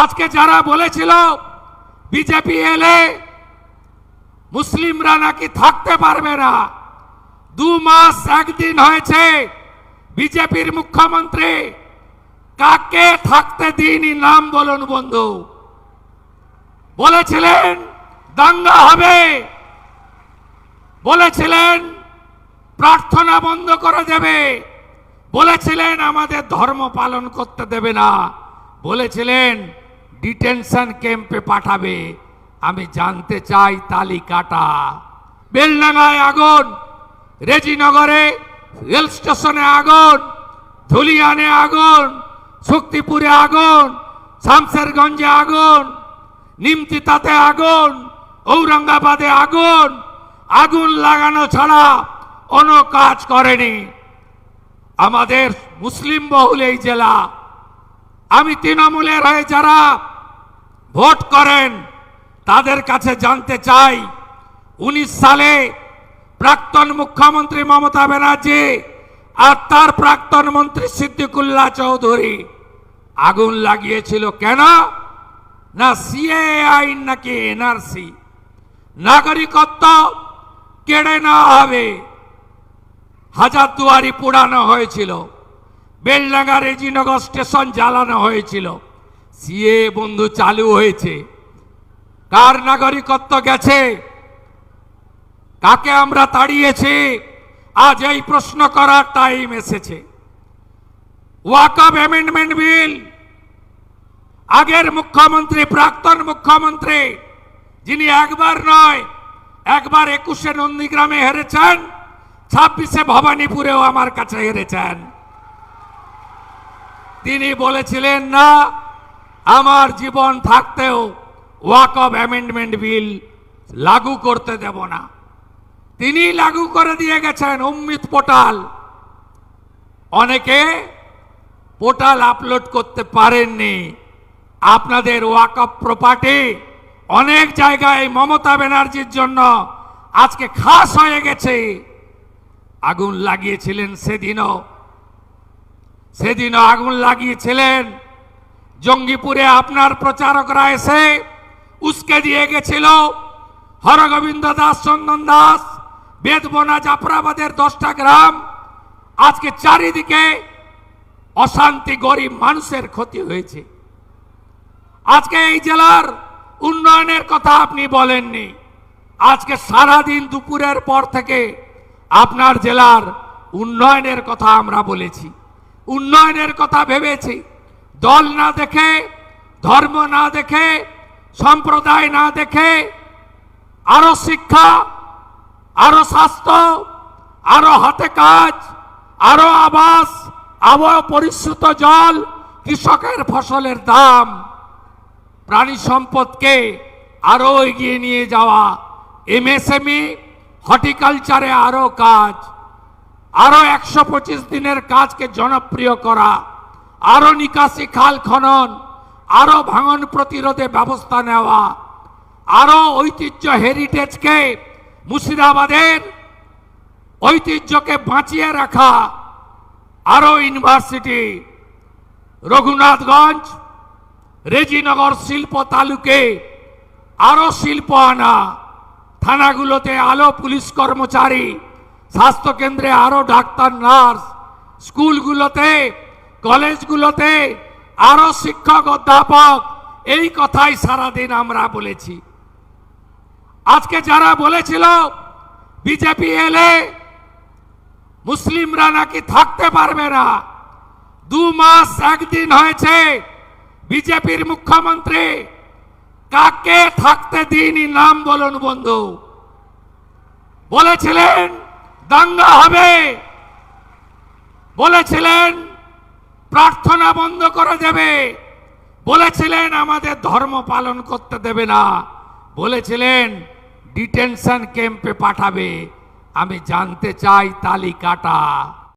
আজকে যারা বলেছিল বিজেপি এলে মুসলিমরা নাকি থাকতে পারবে না, 2 মাস 1 দিন হয়েছে বিজেপির মুখ্যমন্ত্রী কাকে থাকতে দিইনি নাম বলুন বন্ধু। বলেছিলেন দাঙ্গা হবে, বলেছিলেন প্রার্থনা বন্ধ করে দেবে, বলেছিলেন আমাদের ধর্ম পালন করতে দেবে না, বলেছিলেন ডিটেনশন ক্যাম্পে পাঠাবে। আমি জানতে চাই তালিকাটা। বেলডাঙ্গায় আগুন, রেজিনগরে রেল স্টেশনে আগুন, ধুলিয়ানে আগুন, শক্তিপুরে আগুন, শামসেরগঞ্জে আগুন, নিমতিতাতে আগুন, ঔরঙ্গাবাদে আগুন। আগুন লাগানো ছাড়া অন্য কাজ করেনি আমাদের মুসলিম বহুল এই জেলা। আমি তৃণমূলের হয়ে যারা ভোট করেন তাদের কাছে জানতে চাই, 19 সালে প্রাক্তন মুখ্যমন্ত্রী মমতা ব্যানার্জি আর তার প্রাক্তন মন্ত্রী সিদ্দিকুল্লাহ চৌধুরী আগুন লাগিয়েছিল কেন? না সিএ আইন নাকি এনআরসি, নাগরিকত্ব কেড়ে নেওয়া হবে। হাজারদুয়ারি পোড়ানো হয়েছিল, বেলডাঙ্গা রেজিনগর স্টেশন জ্বালানো হয়েছিল। সিএ বন্ধু চালু হয়েছে, কার নাগরিকত্ব গেছে? কাকে আমরা তাড়িয়েছি? আজ এই প্রশ্ন করার টাইম এসেছে। ওয়াকফ অ্যামেন্ডমেন্ট বিল আগের মুখ্যমন্ত্রী, প্রাক্তন মুখ্যমন্ত্রী, যিনি একবার নয় একবার 21-এ নন্দীগ্রামে হেরেছেন, 26-এ ভবানীপুরেও আমার কাছে হেরেছেন। তিনি বলেছিলেন না আমার জীবন থাকতেও ওয়াকফ অ্যামেন্ডমেন্ট বিল লাগু করতে দেব না। তিনি লাগু করে দিয়ে গেছেন উম্মিত পোর্টাল। অনেকে পোর্টাল আপলোড করতে পারেননি। আপনাদের ওয়াকফ প্রপার্টি অনেক জায়গায় মমতা ব্যানার্জির জন্য আজকে খাস হয়ে গেছে। আগুন লাগিয়েছিলেন সেদিনও আগুন লাগিয়েছিলেন। জঙ্গিপুরে আপনার প্রচারকরা এসে উস্কে দিয়ে গেছিল। হরগোবিন্দ দাস, চন্দন দাস, বেদবনা, জাফরাবাদের 10টা গ্রাম, আজকে চারিদিকে অশান্তি, গরিব মানুষের ক্ষতি হয়েছে। আজকে এই জেলার উন্নয়নের কথা আপনি বলেননি। আজকে সারাদিন দুপুরের পর থেকে আপনার জেলার উন্নয়নের কথা আমরা বলেছি, উন্নয়নের কথা ভেবেছি। দল না দেখে, ধর্ম না দেখে, সম্প্রদায় না দেখে, আরো শিক্ষা, আরো স্বাস্থ্য, আরো হাতে কাজ, আরো আবাস, আরো পরিশ্রুত জল, কৃষকের ফসলের দাম, প্রাণী সম্পদকে আরো এগিয়ে নিয়ে যাওয়া, এমএসএমই, হর্টিকালচারে আরো কাজ, আরো 125 দিনের কাজকে জনপ্রিয় করা, আরো নিকাশি খাল খনন, আরো ভাঙন প্রতিরোধে ব্যবস্থা নেওয়া, আরো ঐতিহ্য হেরিটেজকে, মুর্শিদাবাদের ঐতিহ্যকে বাঁচিয়ে রাখা, আরো ইউনিভার্সিটি, রঘুনাথগঞ্জ, রেজিনগর শিল্প তালুকে আরো শিল্প আনা, থানাগুলোতে আরো পুলিশ কর্মচারী, স্বাস্থ্যকেন্দ্রে আরো ডাক্তার নার্স, স্কুলগুলোতে কলেজগুলোতে আরো শিক্ষক অধ্যাপক। এই কথাই সারাদিন আমরা বলেছি। আজকে যারা বলেছিল বিজেপি এলে মুসলিমরা নাকি থাকতে পারবে না, 2 মাস 1 দিন হয়েছে বিজেপির মুখ্যমন্ত্রী কাকে থাকতে দিইনি নাম বলুন বন্ধু। বলেছিলেন দাঙ্গা হবে, বলেছিলেন প্রার্থনা বন্ধ করে দেবে, বলেছিলেন আমাদের ধর্ম পালন করতে দেবে না, বলেছিলেন ডিটেনশন ক্যাম্পে পাঠাবে। আমি জানতে চাই তালিকাটা।